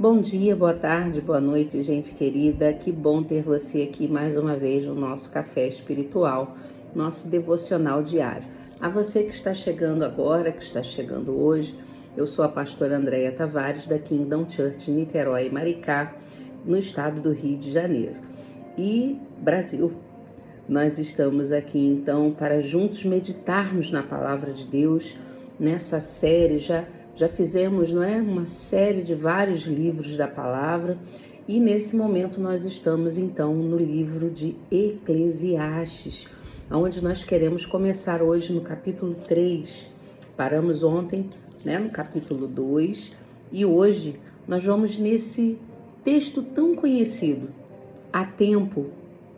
Bom dia, boa tarde, boa noite, gente querida. Que bom ter você aqui mais uma vez no nosso Café Espiritual, nosso devocional diário. A você que está chegando agora, que está chegando hoje, eu sou a pastora Andréia Tavares, da Kingdom Church Niterói e Maricá, no estado do Rio de Janeiro. E Brasil. Nós estamos aqui então para juntos meditarmos na Palavra de Deus, nessa série. Já fizemos, não é, uma série de vários livros da Palavra, e nesse momento nós estamos então no livro de Eclesiastes, onde nós queremos começar hoje no capítulo 3. Paramos ontem, né, no capítulo 2, e hoje nós vamos nesse texto tão conhecido: há tempo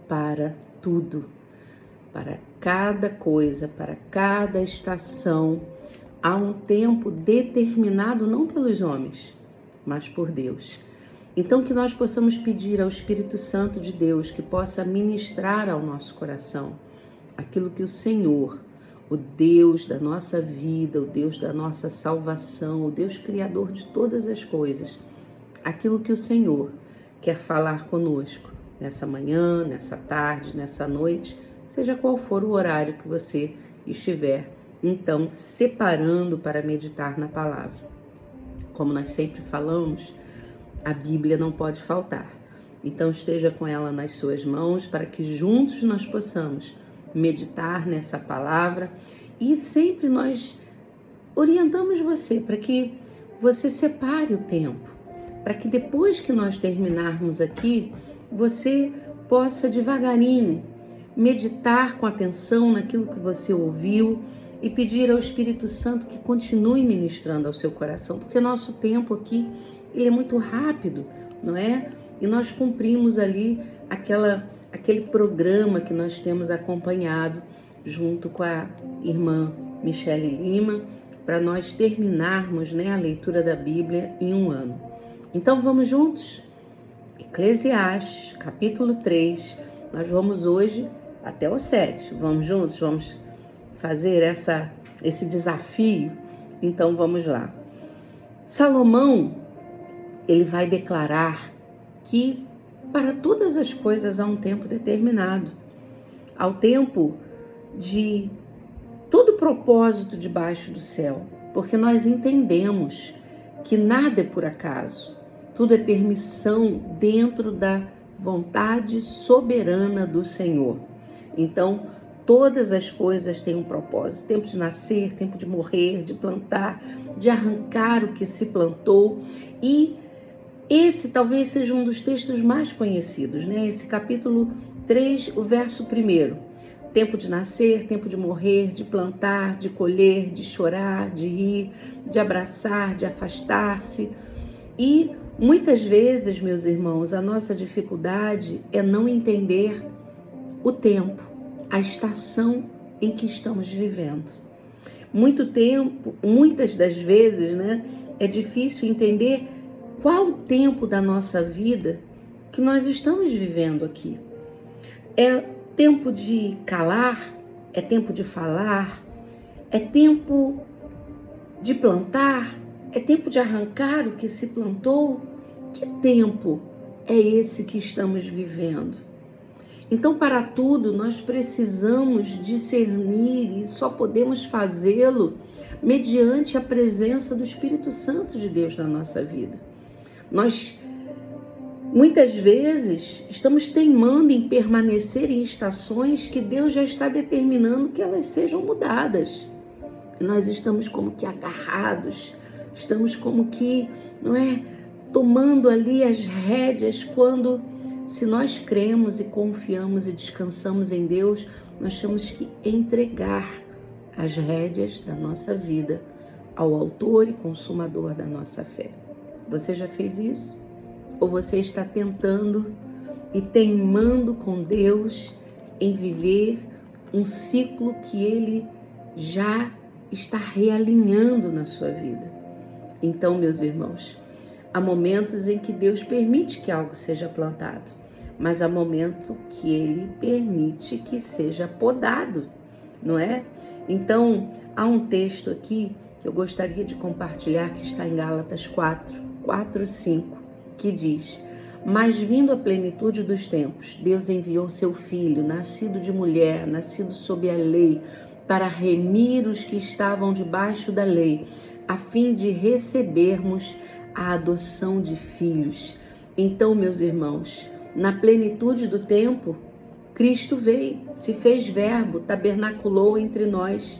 para tudo, para cada coisa, para cada estação. Há um tempo determinado não pelos homens, mas por Deus. Então que nós possamos pedir ao Espírito Santo de Deus que possa ministrar ao nosso coração aquilo que o Senhor, o Deus da nossa vida, o Deus da nossa salvação, o Deus criador de todas as coisas, aquilo que o Senhor quer falar conosco nessa manhã, nessa tarde, nessa noite, seja qual for o horário que você estiver, então, separando para meditar na palavra. Como nós sempre falamos, a Bíblia não pode faltar. Então, esteja com ela nas suas mãos para que juntos nós possamos meditar nessa palavra, e sempre nós orientamos você para que você separe o tempo, para que depois que nós terminarmos aqui, você possa devagarinho meditar com atenção naquilo que você ouviu e pedir ao Espírito Santo que continue ministrando ao seu coração, porque nosso tempo aqui ele é muito rápido, não é? E nós cumprimos ali aquele programa que nós temos acompanhado junto com a irmã Michele Lima, para nós terminarmos, né, a leitura da Bíblia em um ano. Então vamos juntos? Eclesiastes, capítulo 3, nós vamos hoje até o 7. Vamos juntos? Vamos fazer esse desafio? Então vamos lá. Salomão, ele vai declarar que para todas as coisas há um tempo determinado. Há o tempo de todo propósito debaixo do céu, porque nós entendemos que nada é por acaso. Tudo é permissão dentro da vontade soberana do Senhor. Então, todas as coisas têm um propósito. Tempo de nascer, tempo de morrer, de plantar, de arrancar o que se plantou. E esse talvez seja um dos textos mais conhecidos, né? Esse capítulo 3, o verso 1. Tempo de nascer, tempo de morrer, de plantar, de colher, de chorar, de rir, de abraçar, de afastar-se. E muitas vezes, meus irmãos, a nossa dificuldade é não entender o tempo, a estação em que estamos vivendo. Muitas das vezes, né, é difícil entender qual o tempo da nossa vida que nós estamos vivendo aqui. É tempo de calar, é tempo de falar, é tempo de plantar, é tempo de arrancar o que se plantou. Que tempo é esse que estamos vivendo? Então, para tudo, nós precisamos discernir, e só podemos fazê-lo mediante a presença do Espírito Santo de Deus na nossa vida. Nós, muitas vezes, estamos teimando em permanecer em estações que Deus já está determinando que elas sejam mudadas. E nós estamos como que agarrados, estamos como que, não é, tomando ali as rédeas, quando, se nós cremos e confiamos e descansamos em Deus, nós temos que entregar as rédeas da nossa vida ao autor e consumador da nossa fé. Você já fez isso? Ou você está tentando e teimando com Deus em viver um ciclo que Ele já está realinhando na sua vida? Então, meus irmãos, há momentos em que Deus permite que algo seja plantado, mas há momentos que Ele permite que seja podado, não é? Então, há um texto aqui que eu gostaria de compartilhar, que está em Gálatas 4, 5. que diz: mas vindo a plenitude dos tempos, Deus enviou seu Filho, nascido de mulher, nascido sob a lei, para remir os que estavam debaixo da lei, a fim de recebermos a adoção de filhos. Então, meus irmãos, na plenitude do tempo, Cristo veio, se fez verbo, tabernaculou entre nós.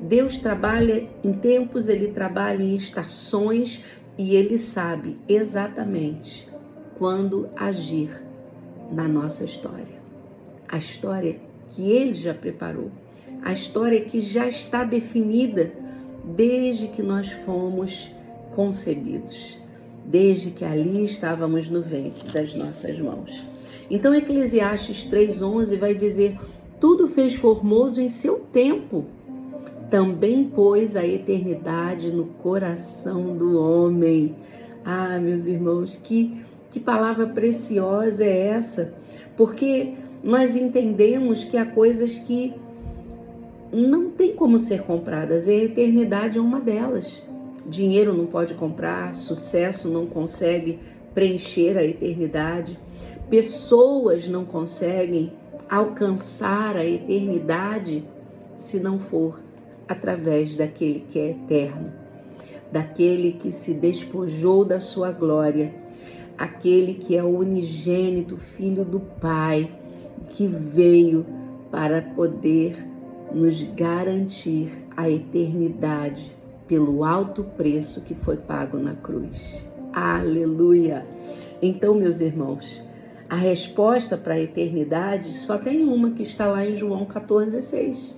Deus trabalha em tempos, Ele trabalha em estações e Ele sabe exatamente quando agir na nossa história. A história que Ele já preparou, a história que já está definida desde que nós fomos concebidos, desde que ali estávamos no ventre das nossas mãos. Então Eclesiastes 3:11 vai dizer: tudo fez formoso em seu tempo, também pôs a eternidade no coração do homem. Ah, meus irmãos, que palavra preciosa é essa? Porque nós entendemos que há coisas que não tem como ser compradas, e a eternidade é uma delas. Dinheiro não pode comprar, sucesso não consegue preencher a eternidade, pessoas não conseguem alcançar a eternidade se não for através daquele que é eterno, daquele que se despojou da sua glória, aquele que é o unigênito Filho do Pai, que veio para poder nos garantir a eternidade pelo alto preço que foi pago na cruz. Aleluia! Então, meus irmãos, a resposta para a eternidade só tem uma, que está lá em João 14:6.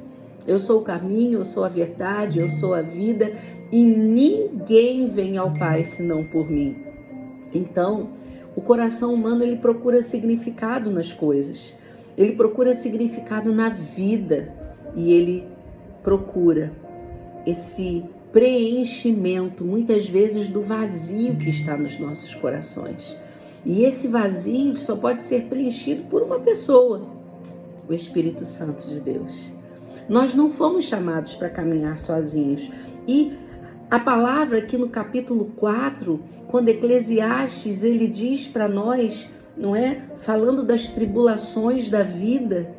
Eu sou o caminho, eu sou a verdade, eu sou a vida, e ninguém vem ao Pai senão por mim. Então, o coração humano, ele procura significado nas coisas, ele procura significado na vida, e ele procura esse preenchimento, muitas vezes, do vazio que está nos nossos corações. E esse vazio só pode ser preenchido por uma pessoa, o Espírito Santo de Deus. Nós não fomos chamados para caminhar sozinhos. E a palavra aqui no capítulo 4, quando Eclesiastes, ele diz para nós, não é? Falando das tribulações da vida,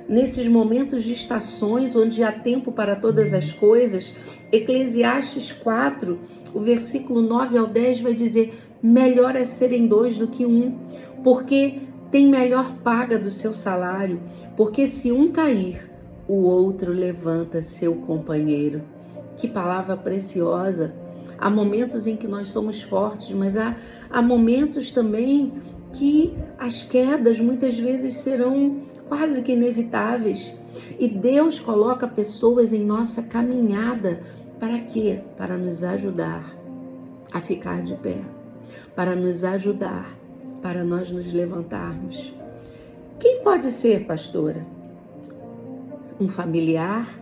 nesses momentos de estações onde há tempo para todas as coisas, Eclesiastes 4, o versículo 9 ao 10 vai dizer: melhor é serem dois do que um, porque tem melhor paga do seu salário, porque se um cair, o outro levanta seu companheiro. Que palavra preciosa! Há momentos em que nós somos fortes, mas há momentos também que as quedas muitas vezes serão quase que inevitáveis. E Deus coloca pessoas em nossa caminhada. Para quê? Para nos ajudar a ficar de pé. Para nos ajudar, para nós nos levantarmos. Quem pode ser, pastora? Um familiar?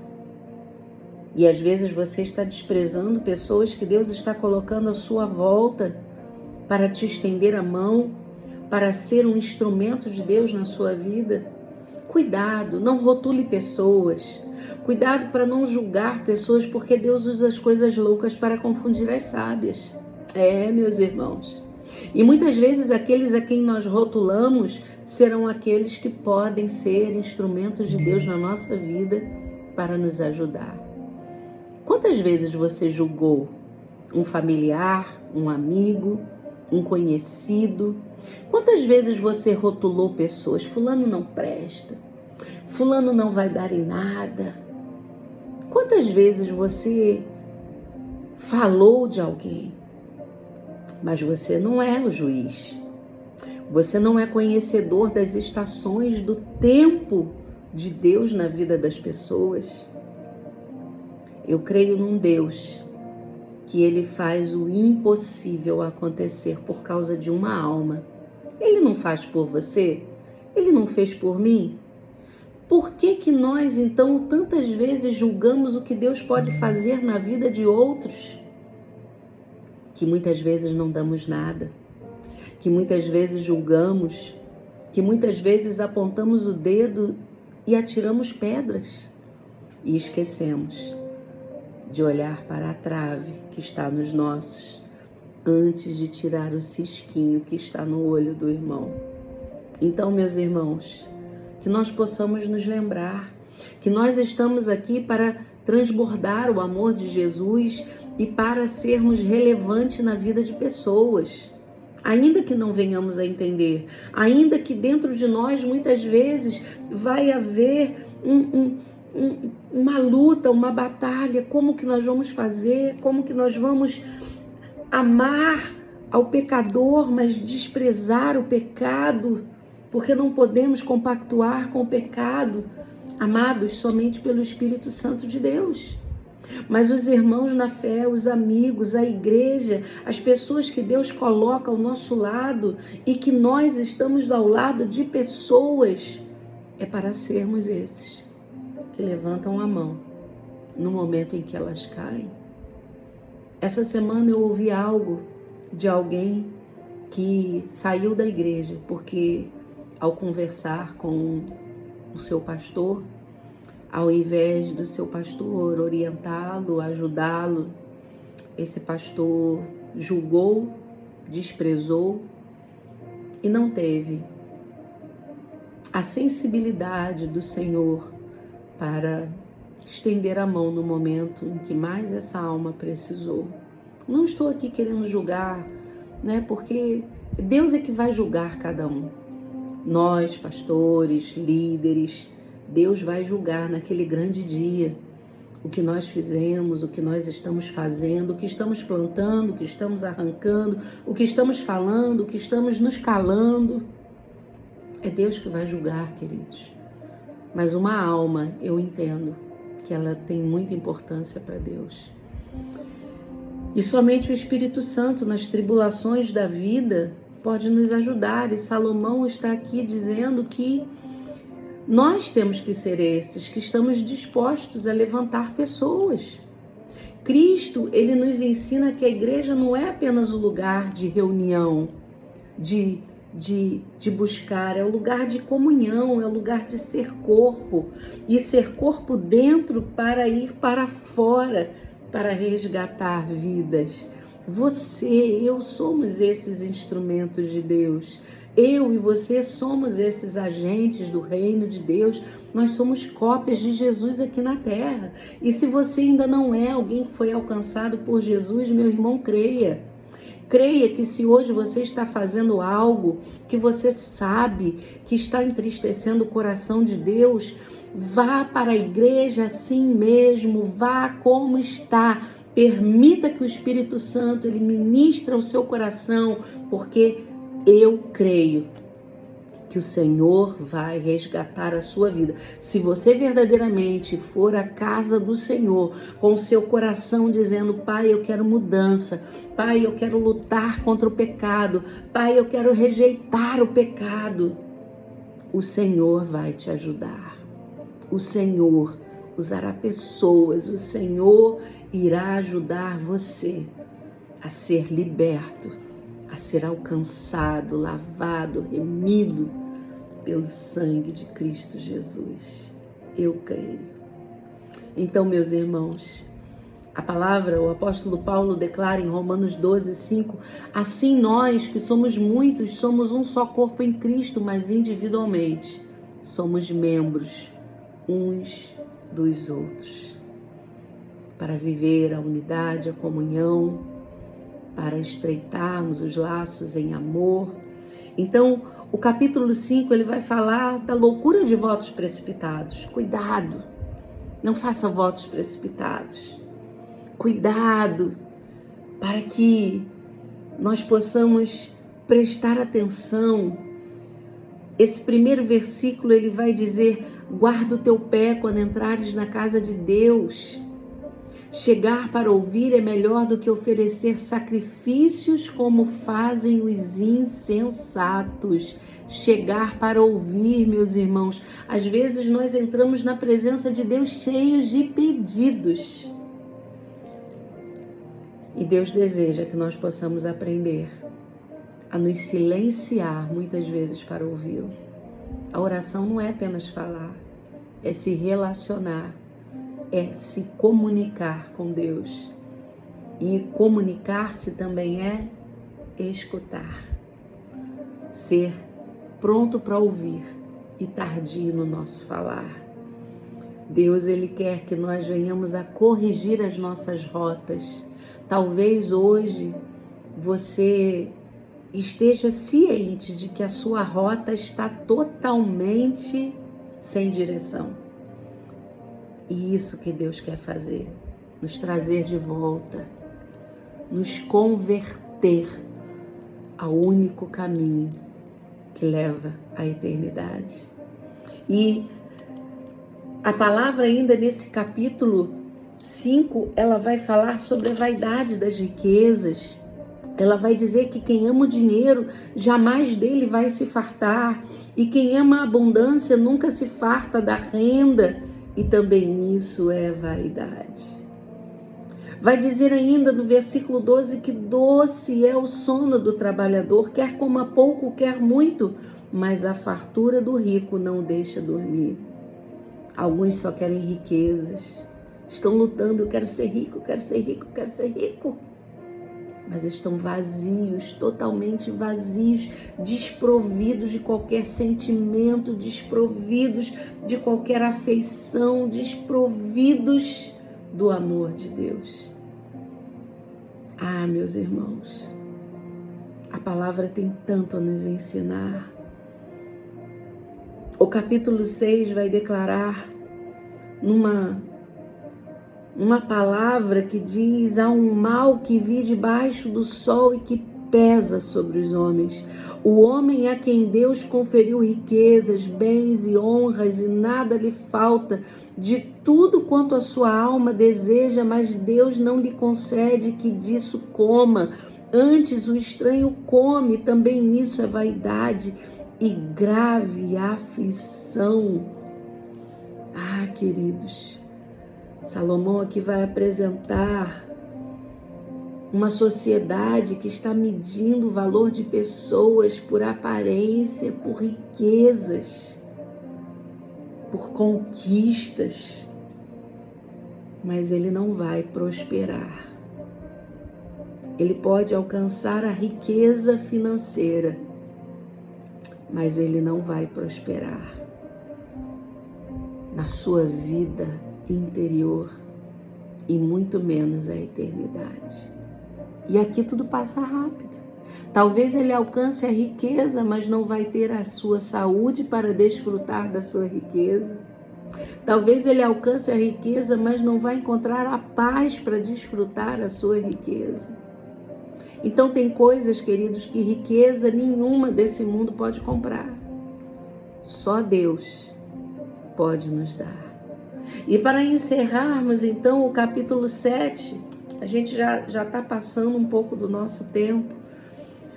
E às vezes você está desprezando pessoas que Deus está colocando à sua volta para te estender a mão, para ser um instrumento de Deus na sua vida. Cuidado, não rotule pessoas. Cuidado para não julgar pessoas, porque Deus usa as coisas loucas para confundir as sábias. Meus irmãos. E muitas vezes aqueles a quem nós rotulamos serão aqueles que podem ser instrumentos de Deus na nossa vida para nos ajudar. Quantas vezes você julgou um familiar, um amigo, um conhecido? Quantas vezes você rotulou pessoas? Fulano não presta, fulano não vai dar em nada. Quantas vezes você falou de alguém? Mas você não é o juiz. Você não é conhecedor das estações do tempo de Deus na vida das pessoas. Eu creio num Deus que Ele faz o impossível acontecer por causa de uma alma. Ele não faz por você? Ele não fez por mim? Por que nós, então, tantas vezes julgamos o que Deus pode fazer na vida de outros? Que muitas vezes não damos nada, que muitas vezes julgamos, que muitas vezes apontamos o dedo e atiramos pedras e esquecemos de olhar para a trave que está nos nossos antes de tirar o cisquinho que está no olho do irmão. Então, meus irmãos, que nós possamos nos lembrar que nós estamos aqui para transbordar o amor de Jesus e para sermos relevantes na vida de pessoas. Ainda que não venhamos a entender, ainda que dentro de nós muitas vezes vai haver uma luta, uma batalha, como que nós vamos fazer, como que nós vamos amar ao pecador, mas desprezar o pecado, porque não podemos compactuar com o pecado, amados somente pelo Espírito Santo de Deus. Mas os irmãos na fé, os amigos, a igreja, as pessoas que Deus coloca ao nosso lado e que nós estamos ao lado de pessoas, é para sermos esses que levantam a mão no momento em que elas caem. Essa semana eu ouvi algo de alguém que saiu da igreja porque, ao conversar com o seu pastor, ao invés do seu pastor orientá-lo, ajudá-lo, esse pastor julgou, desprezou e não teve a sensibilidade do Senhor para estender a mão no momento em que mais essa alma precisou. Não estou aqui querendo julgar, né? Porque Deus é que vai julgar cada um. Nós, pastores, líderes, Deus vai julgar naquele grande dia o que nós fizemos, o que nós estamos fazendo, o que estamos plantando, o que estamos arrancando, o que estamos falando, o que estamos nos calando. É Deus que vai julgar, queridos. Mas uma alma, eu entendo que ela tem muita importância para Deus. E somente o Espírito Santo, nas tribulações da vida, pode nos ajudar. E Salomão está aqui dizendo que nós temos que ser esses que estamos dispostos a levantar pessoas. Cristo, ele nos ensina que a igreja não é apenas o lugar de reunião, de buscar, é o lugar de comunhão, é o lugar de ser corpo. E ser corpo dentro para ir para fora, para resgatar vidas. Você, eu somos esses instrumentos de Deus. Eu e você somos esses agentes do reino de Deus. Nós somos cópias de Jesus aqui na terra. E se você ainda não é alguém que foi alcançado por Jesus, meu irmão, creia. Creia que se hoje você está fazendo algo que você sabe que está entristecendo o coração de Deus, vá para a igreja assim mesmo, vá como está. Permita que o Espírito Santo ele ministre ao seu coração, porque eu creio que o Senhor vai resgatar a sua vida. Se você verdadeiramente for à casa do Senhor, com o seu coração dizendo: Pai, eu quero mudança, Pai, eu quero lutar contra o pecado, Pai, eu quero rejeitar o pecado, o Senhor vai te ajudar. O Senhor usará pessoas, o Senhor irá ajudar você a ser liberto, a ser alcançado, lavado, remido pelo sangue de Cristo Jesus. Eu creio. Então, meus irmãos, a palavra, o apóstolo Paulo declara em Romanos 12:5, assim nós que somos muitos, somos um só corpo em Cristo, mas individualmente somos membros uns dos outros, para viver a unidade, a comunhão, para estreitarmos os laços em amor. Então, o capítulo 5, ele vai falar da loucura de votos precipitados. Cuidado, não faça votos precipitados. Cuidado, para que nós possamos prestar atenção. Esse primeiro versículo, ele vai dizer: guarda o teu pé quando entrares na casa de Deus. Chegar para ouvir é melhor do que oferecer sacrifícios como fazem os insensatos. Chegar para ouvir, meus irmãos. Às vezes nós entramos na presença de Deus cheios de pedidos. E Deus deseja que nós possamos aprender a nos silenciar muitas vezes para ouvi-lo. A oração não é apenas falar, é se relacionar, é se comunicar com Deus. E comunicar-se também é escutar. Ser pronto para ouvir e tardio no nosso falar. Deus, Ele quer que nós venhamos a corrigir as nossas rotas. Talvez hoje você esteja ciente de que a sua rota está totalmente sem direção. E isso que Deus quer fazer, nos trazer de volta, nos converter ao único caminho que leva à eternidade. E a palavra ainda nesse capítulo 5, ela vai falar sobre a vaidade das riquezas. Ela vai dizer que quem ama o dinheiro, jamais dele vai se fartar. E quem ama a abundância nunca se farta da renda. E também isso é vaidade. Vai dizer ainda no versículo 12 que doce é o sono do trabalhador, quer coma pouco, quer muito, mas a fartura do rico não o deixa dormir. Alguns só querem riquezas, estão lutando, eu quero ser rico, quero ser rico, quero ser rico. Mas estão vazios, totalmente vazios, desprovidos de qualquer sentimento, desprovidos de qualquer afeição, desprovidos do amor de Deus. Ah, meus irmãos, a palavra tem tanto a nos ensinar. O capítulo 6 vai declarar numa palavra que diz: há um mal que vi debaixo do sol e que pesa sobre os homens. O homem a quem Deus conferiu riquezas, bens e honras e nada lhe falta, de tudo quanto a sua alma deseja, mas Deus não lhe concede que disso coma. Antes o estranho come, também nisso é vaidade e grave aflição. Ah, queridos, Salomão aqui vai apresentar uma sociedade que está medindo o valor de pessoas por aparência, por riquezas, por conquistas, mas ele não vai prosperar. Ele pode alcançar a riqueza financeira, mas ele não vai prosperar na sua vida interior e muito menos a eternidade. E aqui tudo passa rápido. Talvez ele alcance a riqueza, mas não vai ter a sua saúde para desfrutar da sua riqueza. Talvez ele alcance a riqueza, mas não vai encontrar a paz para desfrutar a sua riqueza. Então tem coisas, queridos, que riqueza nenhuma desse mundo pode comprar. Só Deus pode nos dar. E para encerrarmos então o capítulo 7, a gente já está passando um pouco do nosso tempo.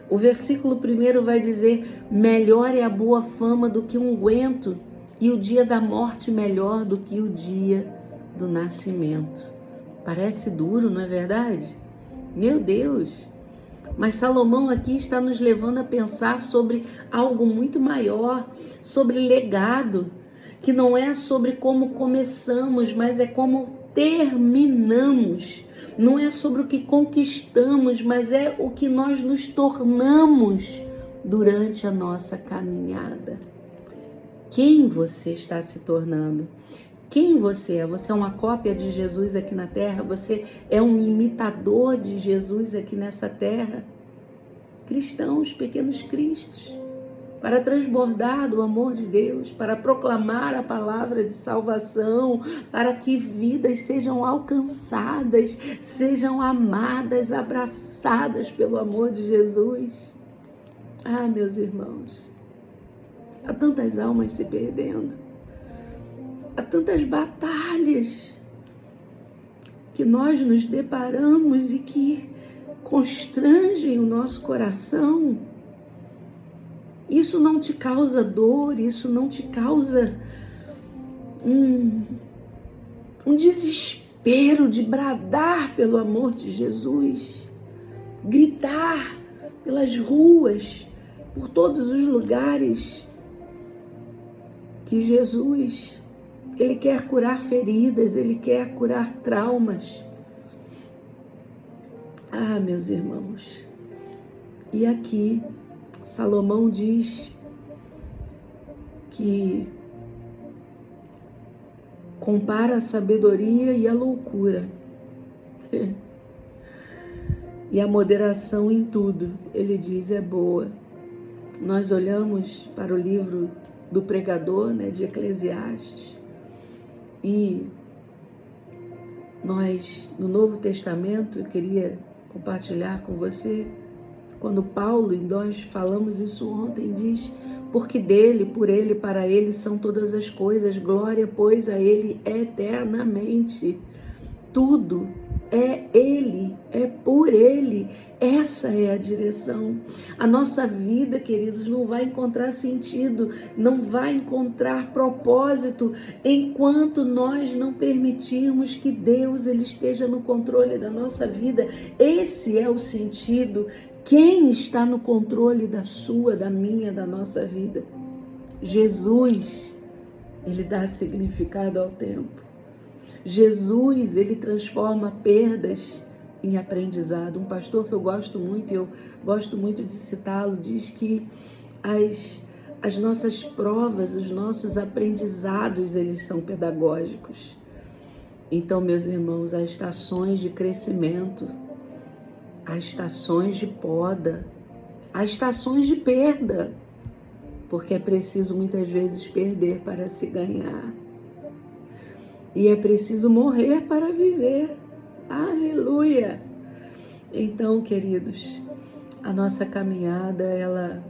O versículo 1 vai dizer: melhor é a boa fama do que um unguento, e o dia da morte melhor do que o dia do nascimento. Parece duro, não é verdade? Meu Deus! Mas Salomão aqui está nos levando a pensar sobre algo muito maior, sobre legado, que não é sobre como começamos, mas é como terminamos. Não é sobre o que conquistamos, mas é o que nós nos tornamos durante a nossa caminhada. Quem você está se tornando? Quem você é? Você é uma cópia de Jesus aqui na terra? Você é um imitador de Jesus aqui nessa terra? Cristãos, pequenos cristos, para transbordar do amor de Deus, para proclamar a palavra de salvação, para que vidas sejam alcançadas, sejam amadas, abraçadas pelo amor de Jesus. Ah, meus irmãos, há tantas almas se perdendo, há tantas batalhas que nós nos deparamos e que constrangem o nosso coração. Isso não te causa dor, isso não te causa um desespero de bradar pelo amor de Jesus, gritar pelas ruas, por todos os lugares, que Jesus, Ele quer curar feridas, Ele quer curar traumas. Ah, meus irmãos, e aqui Salomão diz que compara a sabedoria e a loucura. E a moderação em tudo, ele diz, é boa. Nós olhamos para o livro do pregador, de Eclesiastes, e nós, no Novo Testamento, eu queria compartilhar com você, quando Paulo, e nós falamos isso ontem, diz, porque dele, por ele, para ele são todas as coisas, glória, pois, a ele eternamente. Tudo é ele, é por ele, essa é a direção. A nossa vida, queridos, não vai encontrar sentido, não vai encontrar propósito enquanto nós não permitirmos que Deus ele esteja no controle da nossa vida. Esse é o sentido. Quem está no controle da sua, da minha, da nossa vida? Jesus, ele dá significado ao tempo. Jesus, ele transforma perdas em aprendizado. Um pastor que eu gosto muito de citá-lo, diz que as nossas provas, os nossos aprendizados, eles são pedagógicos. Então, meus irmãos, há estações de crescimento, há estações de poda, há estações de perda, porque é preciso muitas vezes perder para se ganhar. E é preciso morrer para viver. Aleluia! Então, queridos, a nossa caminhada, ela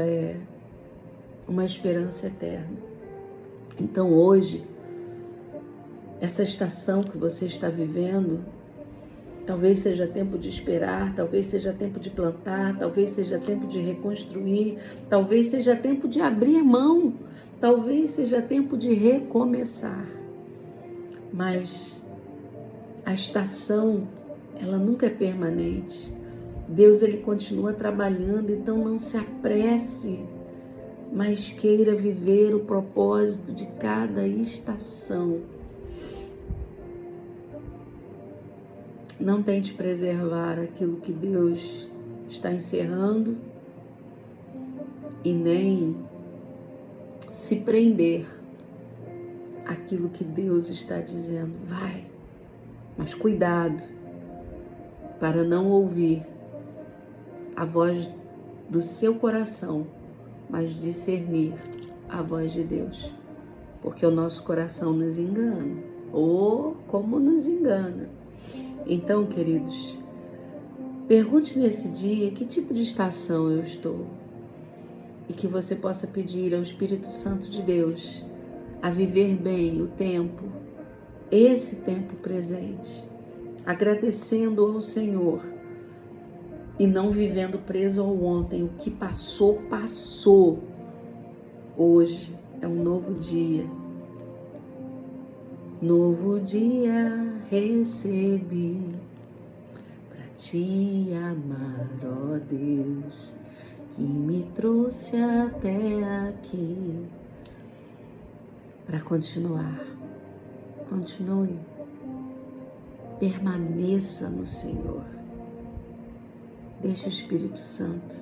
é uma esperança eterna. Então, hoje, essa estação que você está vivendo, talvez seja tempo de esperar, talvez seja tempo de plantar, talvez seja tempo de reconstruir, talvez seja tempo de abrir mão, talvez seja tempo de recomeçar. Mas a estação, ela nunca é permanente. Deus, ele continua trabalhando, então não se apresse, mas queira viver o propósito de cada estação. Não tente preservar aquilo que Deus está encerrando e nem se prender aquilo que Deus está dizendo. Vai, mas cuidado para não ouvir a voz do seu coração, mas discernir a voz de Deus, porque o nosso coração nos engana. Oh, como nos engana! Então, queridos, pergunte nesse dia que tipo de estação eu estou e que você possa pedir ao Espírito Santo de Deus a viver bem o tempo, esse tempo presente, agradecendo ao Senhor e não vivendo preso ao ontem. O que passou, passou. Hoje é um novo dia. Novo dia recebi para te amar, ó Deus, que me trouxe até aqui. Para continuar, continue, permaneça no Senhor. Deixe o Espírito Santo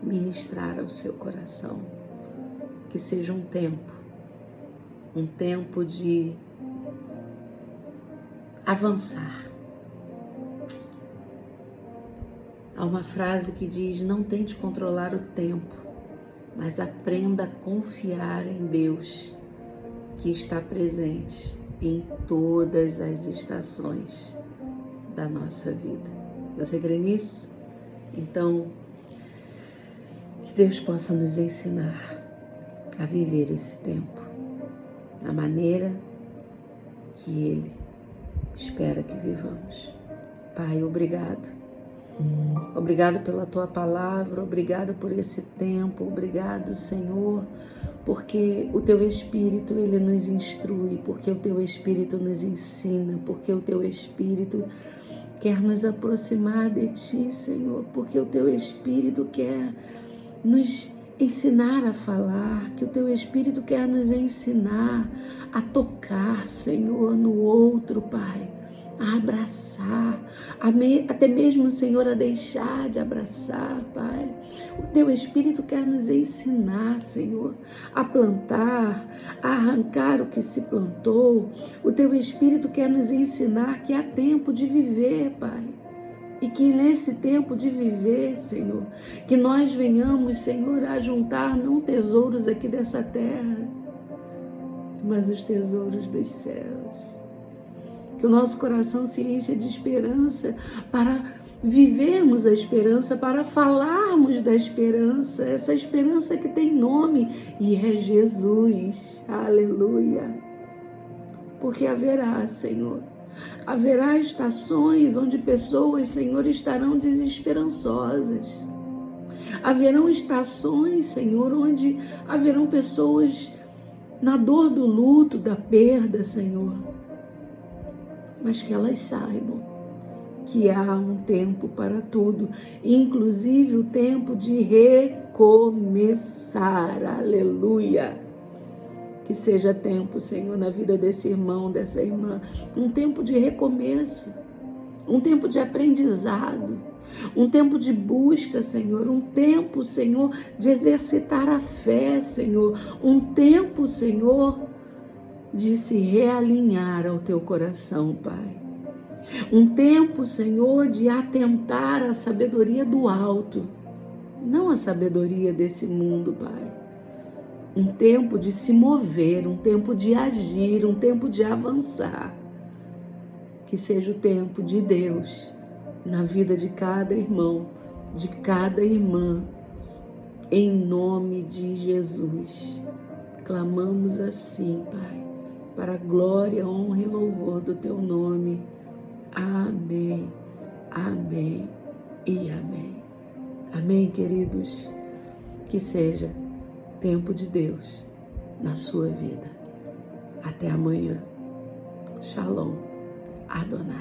ministrar ao seu coração. Que seja um tempo de avançar. Há uma frase que diz: não tente controlar o tempo, mas aprenda a confiar em Deus, que está presente em todas as estações da nossa vida. Você crê nisso? Então, que Deus possa nos ensinar a viver esse tempo da maneira que Ele espera que vivamos. Pai, obrigado. Obrigado pela Tua palavra, obrigado por esse tempo, obrigado, Senhor, porque o Teu Espírito, Ele nos instrui, porque o Teu Espírito nos ensina, porque o Teu Espírito quer nos aproximar de Ti, Senhor, porque o Teu Espírito quer nos ensinar a falar, que o Teu Espírito quer nos ensinar a tocar, Senhor, no outro, Pai, a abraçar, até mesmo, Senhor, a deixar de abraçar, Pai. O Teu Espírito quer nos ensinar, Senhor, a plantar, a arrancar o que se plantou. O Teu Espírito quer nos ensinar que há tempo de viver, Pai. E que nesse tempo de viver, Senhor, que nós venhamos, Senhor, a juntar não tesouros aqui dessa terra, mas os tesouros dos céus. Que o nosso coração se encha de esperança para vivermos a esperança, para falarmos da esperança, essa esperança que tem nome e é Jesus. Aleluia. Porque haverá, Senhor, haverá estações onde pessoas, Senhor, estarão desesperançosas. Haverão estações, Senhor, onde haverão pessoas na dor do luto, da perda, Senhor. Mas que elas saibam que há um tempo para tudo, inclusive o tempo de recomeçar. Aleluia. Que seja tempo, Senhor, na vida desse irmão, dessa irmã, um tempo de recomeço, um tempo de aprendizado, um tempo de busca, Senhor, um tempo, Senhor, de exercitar a fé, Senhor, um tempo, Senhor, de se realinhar ao Teu coração, Pai. Um tempo, Senhor, de atentar à sabedoria do alto, não à sabedoria desse mundo, Pai. Um tempo de se mover, um tempo de agir, um tempo de avançar. Que seja o tempo de Deus na vida de cada irmão, de cada irmã, em nome de Jesus. Clamamos assim, Pai, para a glória, honra e louvor do Teu nome. Amém, amém e amém. Amém, queridos? Que seja tempo de Deus na sua vida. Até amanhã. Shalom, Adonai.